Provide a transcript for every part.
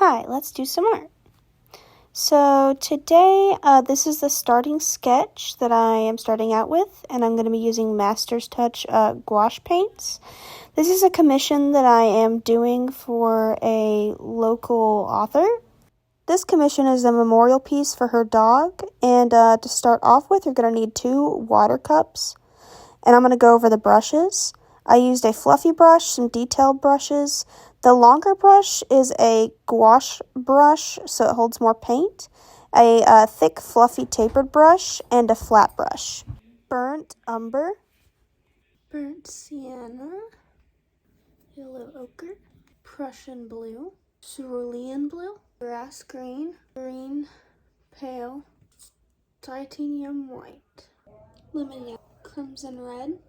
Alright, let's do some art. So today, this is the starting sketch that I am starting out with, and I'm going to be using Master's Touch gouache paints. This is a commission that I am doing for a local author. This commission is a memorial piece for her dog, and to start off with, you're going to need 2 water cups, and I'm going to go over the brushes. I used a fluffy brush, some detailed brushes. The longer brush is a gouache brush, so it holds more paint. A thick, fluffy, tapered brush, and a flat brush. Burnt umber, burnt sienna, yellow ochre, Prussian blue, cerulean blue, grass green, green pale, titanium white, lemon yellow, crimson red.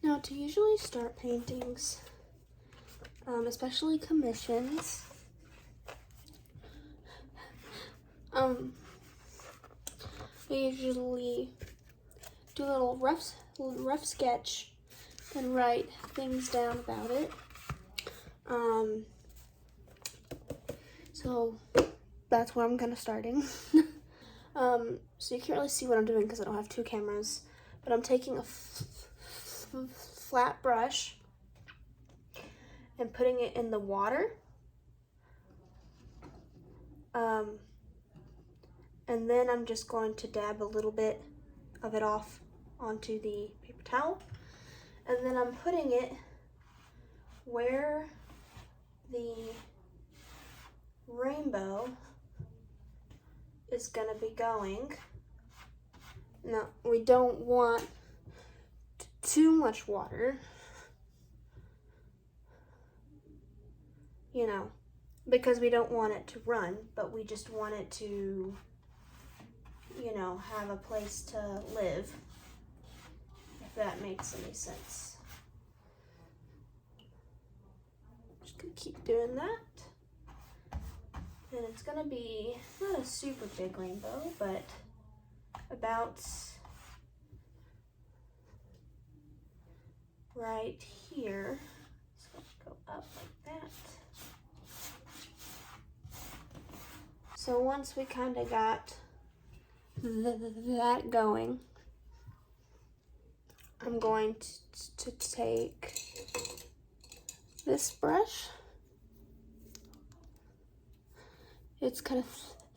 Now, to usually start paintings, especially commissions, I usually do a little rough sketch and write things down about it. So that's where I'm gonna starting. So you can't really see what I'm doing because I don't have 2 cameras, but I'm taking a flat brush and putting it in the water. And then I'm just going to dab a little bit of it off onto the paper towel. And then I'm putting it where the rainbow is gonna be going. Now, we don't want too much water, because we don't want it to run, but we just want it to, have a place to live, if that makes any sense. Just gonna keep doing that. And it's gonna be not a super big rainbow, but about right here. So go up like that. So once we kind of got that going, I'm going to take this brush. It's kind of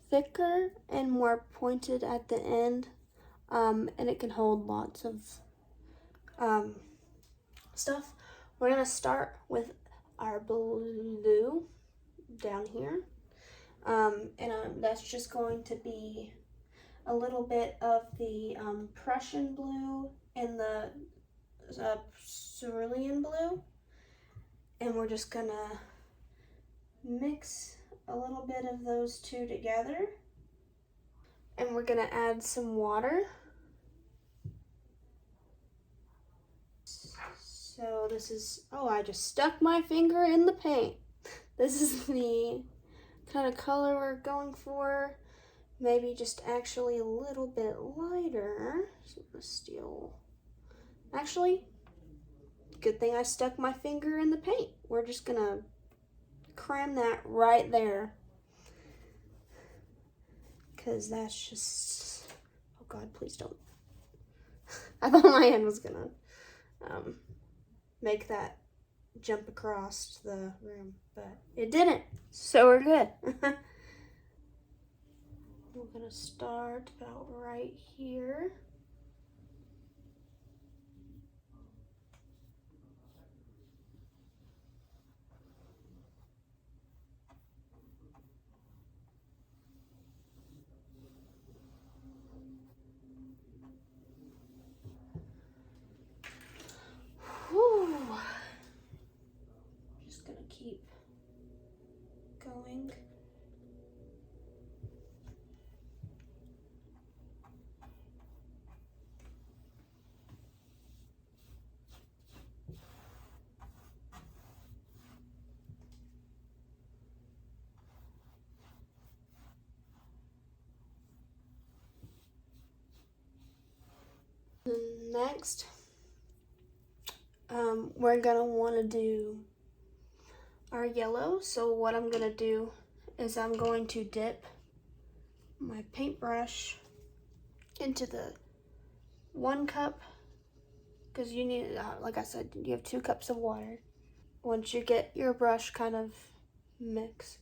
thicker and more pointed at the end, and it can hold lots of stuff. We're gonna start with our blue down here, and that's just going to be a little bit of the Prussian blue and the cerulean blue, and we're just gonna mix a little bit of those 2 together, and we're gonna add some water. So this is, I just stuck my finger in the paint. This is the kind of color we're going for. Maybe just actually a little bit lighter. So I'm gonna steal. Actually, good thing I stuck my finger in the paint. We're just gonna cram that right there, because that's just, oh God, please don't. I thought my hand was gonna make that jump across the room, but it didn't, so we're good. We're gonna start about right here. Just gonna keep going. Next, we're gonna want to do our yellow. So what I'm gonna do is I'm going to dip my paintbrush into the 1 cup, because you need, like I said, you have 2 cups of water. Once you get your brush kind of mixed,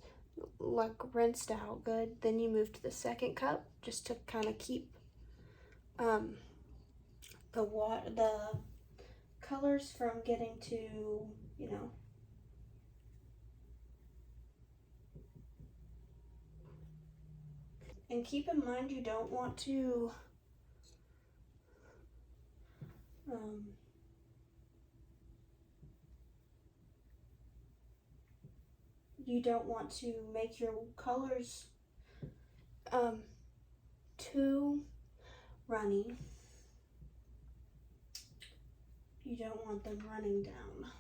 like rinsed out good, then you move to the 2nd cup, just to kind of keep the colors from getting to, you know, and keep in mind you don't want to make your colors too runny. You don't want them running down.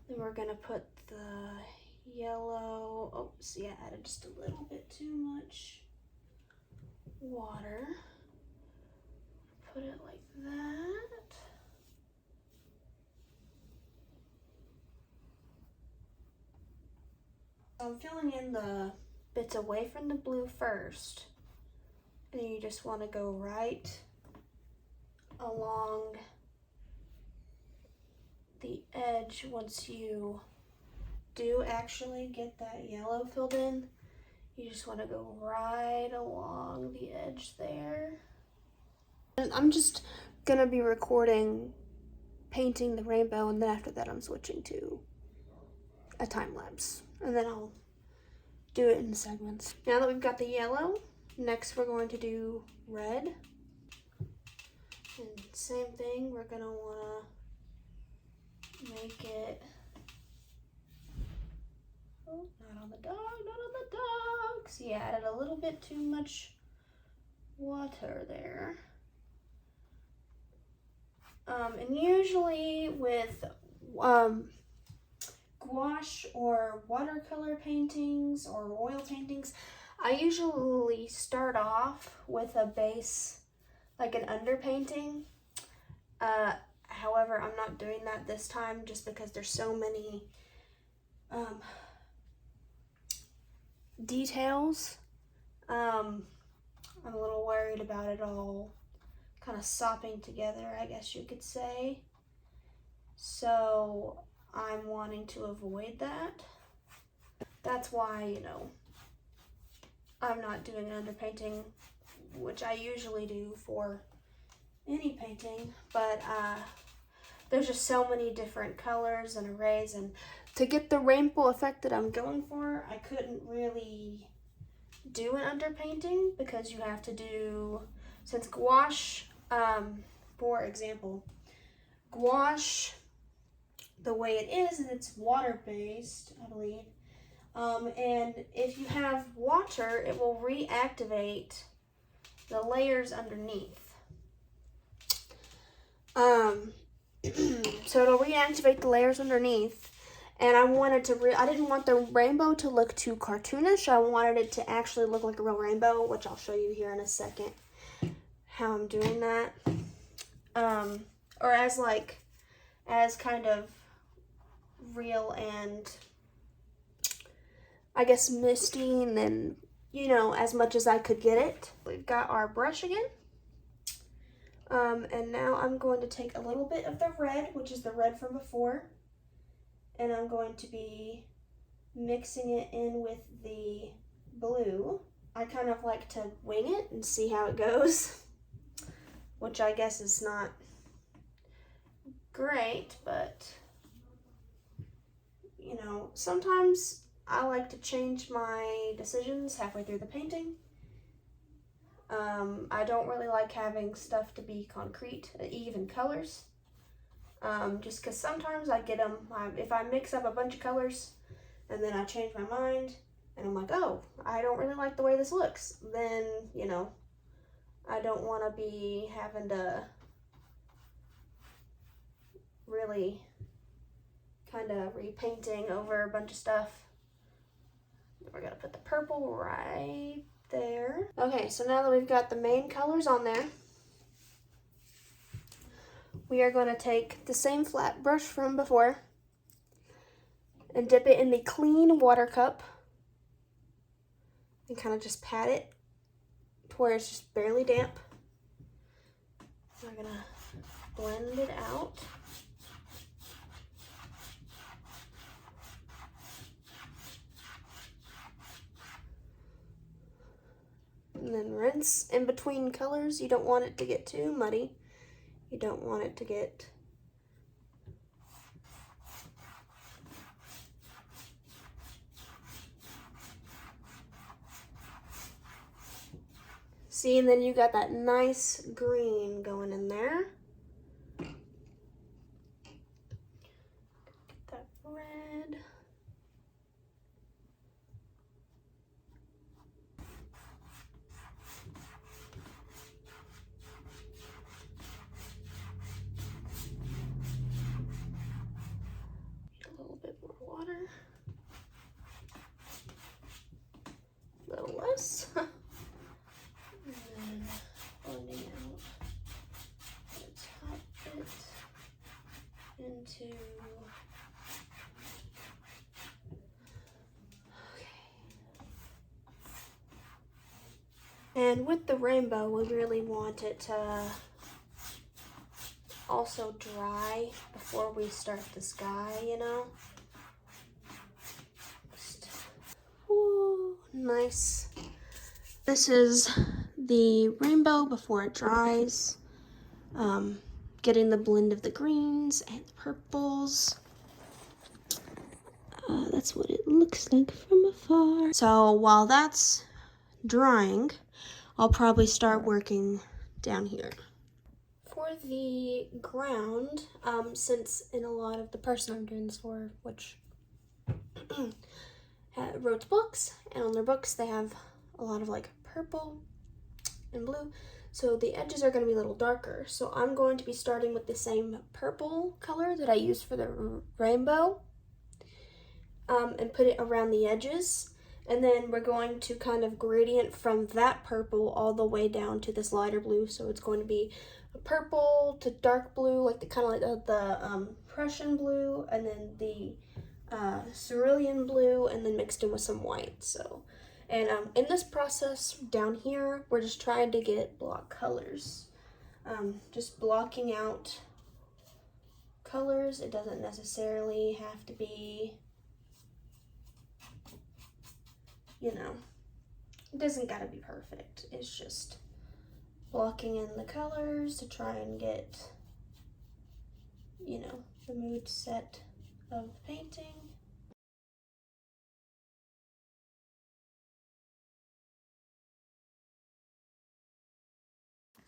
Then we're gonna put the yellow, oops, yeah, I added just a little bit too much water. Put it like that. I'm filling in the bits away from the blue first, and you just want to go right along the edge. Once you do actually get that yellow filled in, you just want to go right along the edge there. And I'm just gonna be recording painting the rainbow, and then after that I'm switching to a time lapse, and then I'll do it in segments. Now that we've got the yellow, next we're going to do red. And same thing, we're gonna wanna make it, oh, not on the dog, not on the dog. See, I added a little bit too much water there. And usually with gouache or watercolor paintings or oil paintings, I usually start off with a base, like an underpainting. However, I'm not doing that this time just because there's so many details. I'm a little worried about it all kind of sopping together, I guess you could say. So I'm wanting to avoid that. That's why, you know, I'm not doing an underpainting, which I usually do for any painting, but there's just so many different colors and arrays, and to get the rainbow effect that I'm going for, I couldn't really do an underpainting because you have to do, since gouache, for example, gouache, the way it is it's water-based, I believe, and if you have water, it will reactivate the layers underneath. So it'll reactivate the layers underneath, and I wanted to, I didn't want the rainbow to look too cartoonish. I wanted it to actually look like a real rainbow, which I'll show you here in a second how I'm doing that. Or as kind of real and I guess misty, and then, you know, as much as I could get it. We've got our brush again. And now I'm going to take a little bit of the red, which is the red from before, and I'm going to be mixing it in with the blue. I kind of like to wing it and see how it goes, which I guess is not great, but, you know, sometimes I like to change my decisions halfway through the painting. I don't really like having stuff to be concrete, even colors, just because sometimes I get them, if I mix up a bunch of colors and then I change my mind and I'm like, oh, I don't really like the way this looks, then, you know, I don't want to be having to really kind of repainting over a bunch of stuff. We're gonna put the purple right there. Okay, so now that we've got the main colors on there, we are going to take the same flat brush from before and dip it in the clean water cup. and kind of just pat it to where it's just barely damp. I'm gonna blend it out. And then rinse in between colors. You don't want it to get too muddy. You don't want it to get see, and then you got that nice green going in there. Get that red. A little bit more water. A little less. And then blending out the top bit into, and with the rainbow, we really want it to also dry before we start the sky, you know? Just, woo, nice. This is the rainbow before it dries. Getting the blend of the greens and the purples. That's what it looks like from afar. So while that's drying, I'll probably start working down here. For the ground, since in a lot of the person I'm doing this for, which wrote books, and on their books they have a lot of like purple and blue, so the edges are going to be a little darker. So I'm going to be starting with the same purple color that I used for the rainbow, and put it around the edges, and then we're going to kind of gradient from that purple all the way down to this lighter blue. So it's going to be a purple to dark blue, like the kind of like the Prussian blue, and then the cerulean blue, and then mixed in with some white. So, and in this process down here, we're just trying to get block colors, just blocking out colors. It doesn't necessarily have to be, you know, it doesn't gotta be perfect. It's just blocking in the colors to try and get, you know, the mood set of the painting.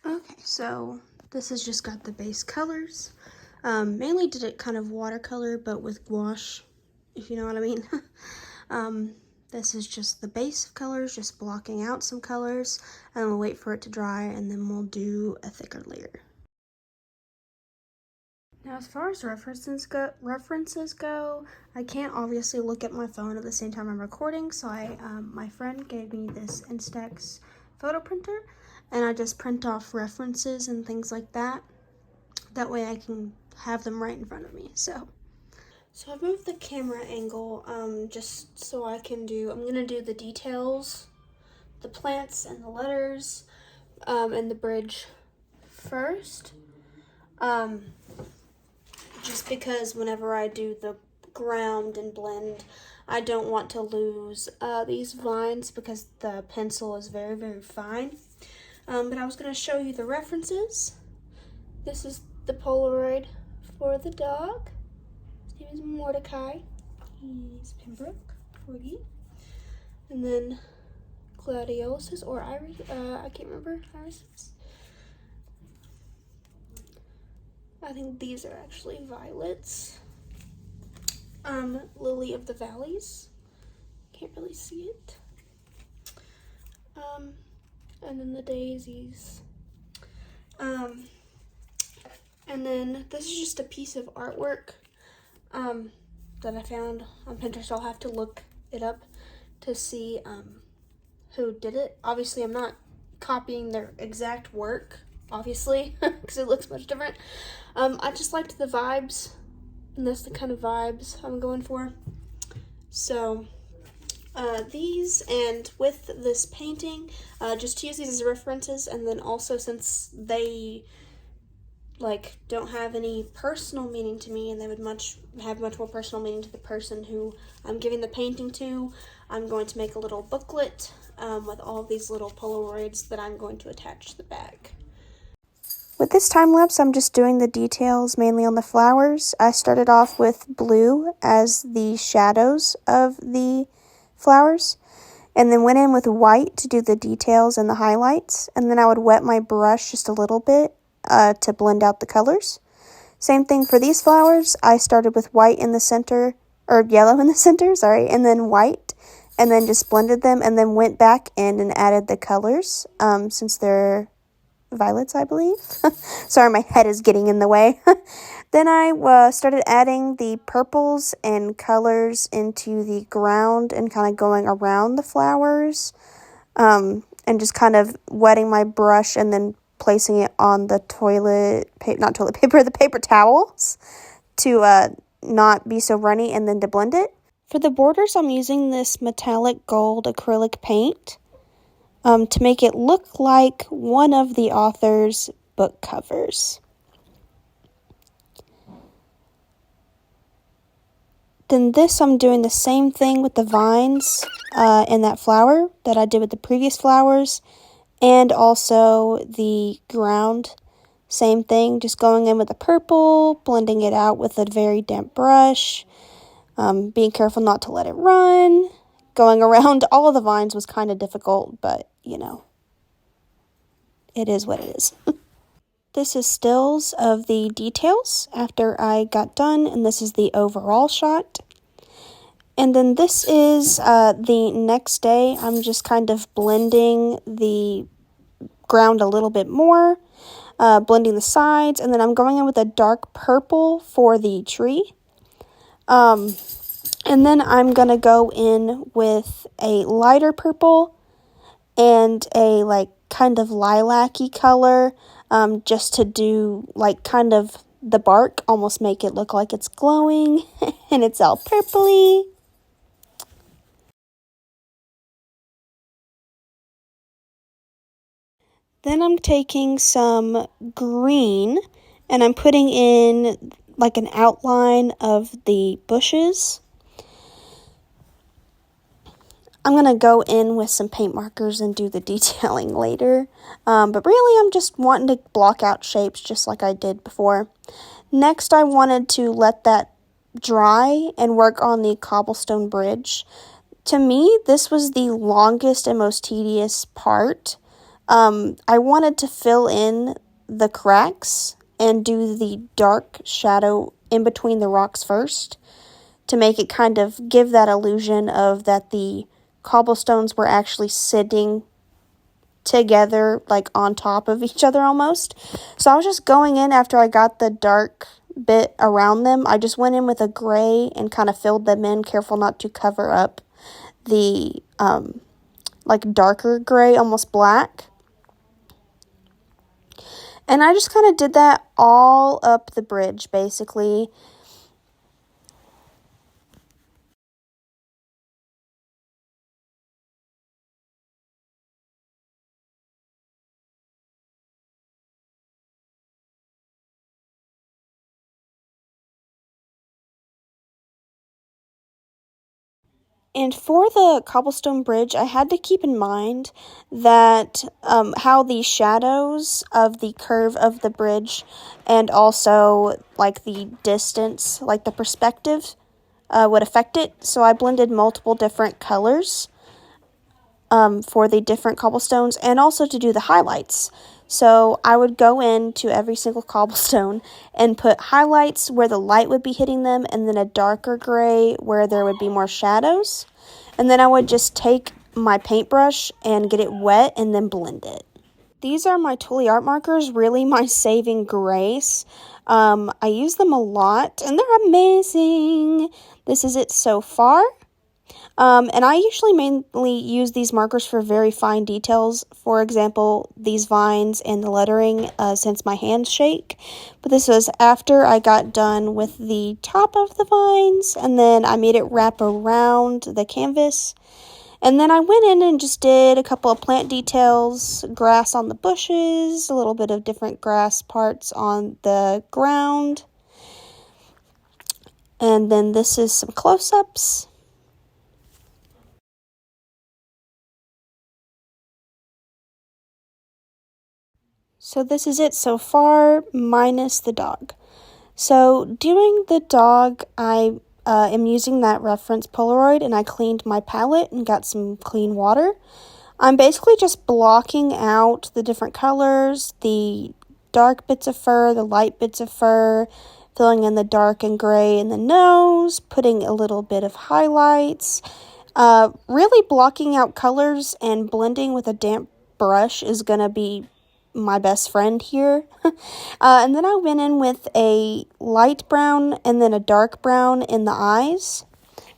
Okay, so this has just got the base colors. Mainly did it kind of watercolor, but with gouache, if you know what I mean. This is just the base of colors, just blocking out some colors, and we'll wait for it to dry, and then we'll do a thicker layer. Now, as far as references go, I can't obviously look at my phone at the same time I'm recording, so my friend gave me this Instax photo printer, and I just print off references and things like that. That way I can have them right in front of me. So I've moved the camera angle just so I'm gonna do the details, the plants and the letters, and the bridge first. Just because whenever I do the ground and blend, I don't want to lose these vines because the pencil is very, very fine. But I was going to show you the references. This is the Polaroid for the dog. His name is Mordecai. He's Pembroke, Corgi. And then Gladiolus, or Iris, I can't remember Iris's. I think these are actually violets. Lily of the Valleys. Can't really see it. And then the daisies. And then this is just a piece of artwork that I found on Pinterest. I'll have to look it up to see who did it. Obviously, I'm not copying their exact work, obviously, because it looks much different. I just liked the vibes, and that's the kind of vibes I'm going for. So these, and with this painting, just to use these as references, and then also since they don't have any personal meaning to me, and they would have much more personal meaning to the person who I'm giving the painting to, I'm going to make a little booklet with all of these little Polaroids that I'm going to attach to the back. With this time lapse, I'm just doing the details mainly on the flowers. I started off with blue as the shadows of the flowers, and then went in with white to do the details and the highlights, and then I would wet my brush just a little bit to blend out the colors. Same thing for these flowers. I started with white in the center, or yellow in the center, sorry, and then white, and then just blended them, and then went back in and added the colors, since they're violets, I believe. Sorry, my head is getting in the way. Then I started adding the purples and colors into the ground and kind of going around the flowers, and just kind of wetting my brush and then placing it on the the paper towels to not be so runny, and then to blend it. For the borders, I'm using this metallic gold acrylic paint to make it look like one of the author's book covers. Then this, I'm doing the same thing with the vines in that flower that I did with the previous flowers, and also the ground. Same thing, just going in with the purple, blending it out with a very damp brush, being careful not to let it run. Going around all of the vines was kind of difficult, but, it is what it is. This is stills of the details after I got done, and this is the overall shot. And then this is the next day. I'm just kind of blending the ground a little bit more, blending the sides, and then I'm going in with a dark purple for the tree. And then I'm going to go in with a lighter purple and a kind of lilac-y color, just to do kind of the bark, almost make it look like it's glowing and it's all purpley. Then I'm taking some green and I'm putting in an outline of the bushes. I'm going to go in with some paint markers and do the detailing later, but really I'm just wanting to block out shapes just like I did before. Next, I wanted to let that dry and work on the cobblestone bridge. To me, this was the longest and most tedious part. I wanted to fill in the cracks and do the dark shadow in between the rocks first to make it kind of give that illusion of that the cobblestones were actually sitting together, on top of each other almost. So I was just going in after I got the dark bit around them. I just went in with a gray and kind of filled them in, careful not to cover up the darker gray, almost black. And I just kind of did that all up the bridge, basically. And for the cobblestone bridge, I had to keep in mind that how the shadows of the curve of the bridge and also the distance, the perspective, would affect it. So I blended multiple different colors for the different cobblestones and also to do the highlights. So I would go into every single cobblestone and put highlights where the light would be hitting them, and then a darker gray where there would be more shadows. And then I would just take my paintbrush and get it wet and then blend it. These are my Tule art markers, really my saving grace. I use them a lot and they're amazing. This is it so far. And I usually mainly use these markers for very fine details. For example, these vines and the lettering, since my hands shake. But this was after I got done with the top of the vines, and then I made it wrap around the canvas. And then I went in and just did a couple of plant details, grass on the bushes, a little bit of different grass parts on the ground. And then this is some close-ups. So this is it so far, minus the dog. So doing the dog, I am using that reference Polaroid, and I cleaned my palette and got some clean water. I'm basically just blocking out the different colors, the dark bits of fur, the light bits of fur, filling in the dark and gray in the nose, putting a little bit of highlights. Really blocking out colors and blending with a damp brush is going to be my best friend here. And then I went in with a light brown and then a dark brown in the eyes,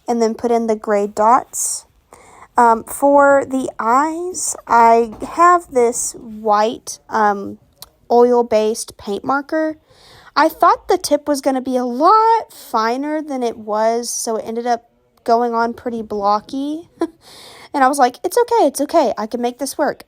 and then put in the gray dots. For the eyes, I have this white oil-based paint marker. I thought the tip was going to be a lot finer than it was, so it ended up going on pretty blocky. And I was like, it's okay, I can make this work.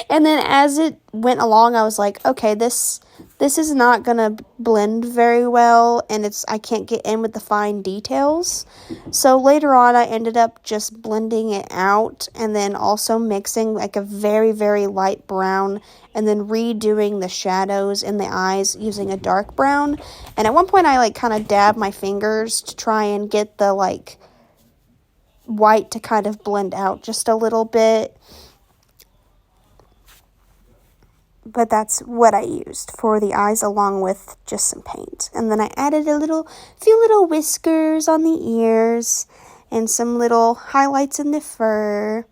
And then as it went along, I was like, okay, this is not gonna blend very well, and I can't get in with the fine details. So later on, I ended up just blending it out, and then also mixing like a very, very light brown, and then redoing the shadows in the eyes using a dark brown. And at one point, I like kind of dabbed my fingers to try and get the like white to kind of blend out just a little bit. But that's what I used for the eyes, along with just some paint. And then I added few little whiskers on the ears and some little highlights in the fur.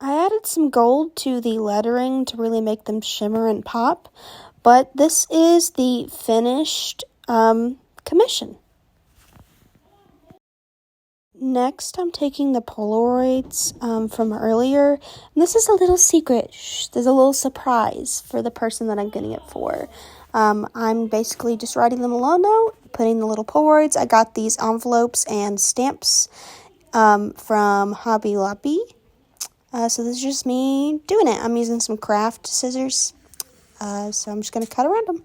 I added some gold to the lettering to really make them shimmer and pop, but this is the finished commission. Next, I'm taking the Polaroids from earlier, and this is a little secret. Shh, there's a little surprise for the person that I'm getting it for. I'm basically just writing them a little note, putting the little Polaroids. I got these envelopes and stamps from Hobby Lobby. So this is just me doing it. I'm using some craft scissors, so I'm just going to cut around them.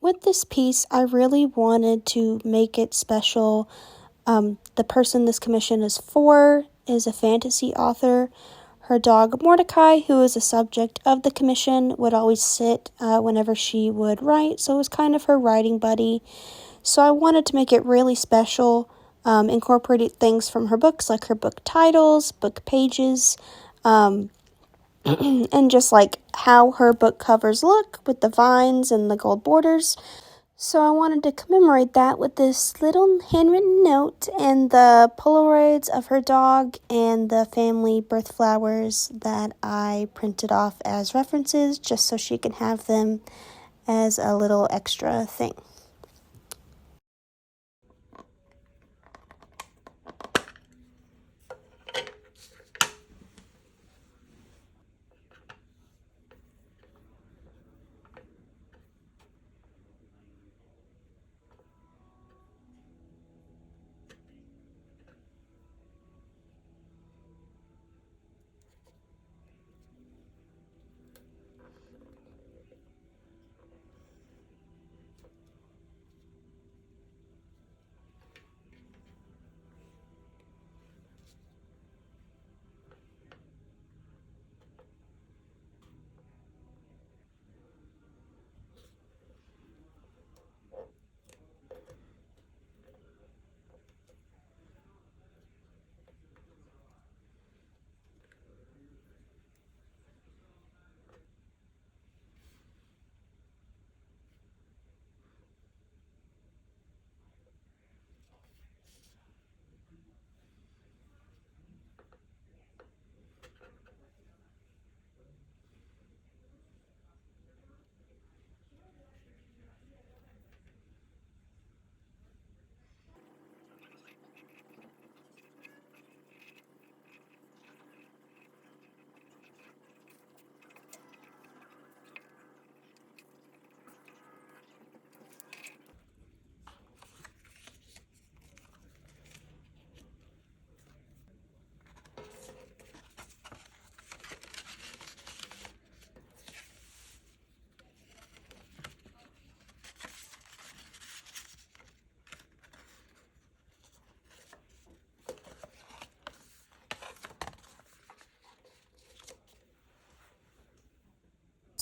With this piece, I really wanted to make it special. The person this commission is for is a fantasy author. Her dog, Mordecai, who is a subject of the commission, would always sit whenever she would write, so it was kind of her writing buddy. So I wanted to make it really special, incorporated things from her books, like her book titles, book pages, and just like how her book covers look with the vines and the gold borders. So I wanted to commemorate that with this little handwritten note and the Polaroids of her dog and the family birth flowers that I printed off as references, just so she can have them as a little extra thing.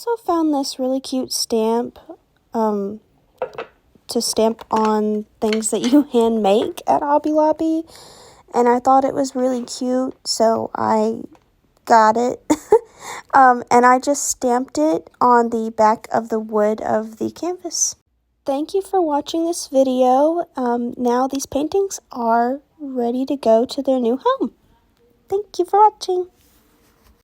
also found this really cute stamp to stamp on things that you hand make at Hobby Lobby, and I thought it was really cute, so I got it. And I just stamped it on the back of the wood of the canvas. Thank you for watching this video. Now these paintings are ready to go to their new home. Thank you for watching.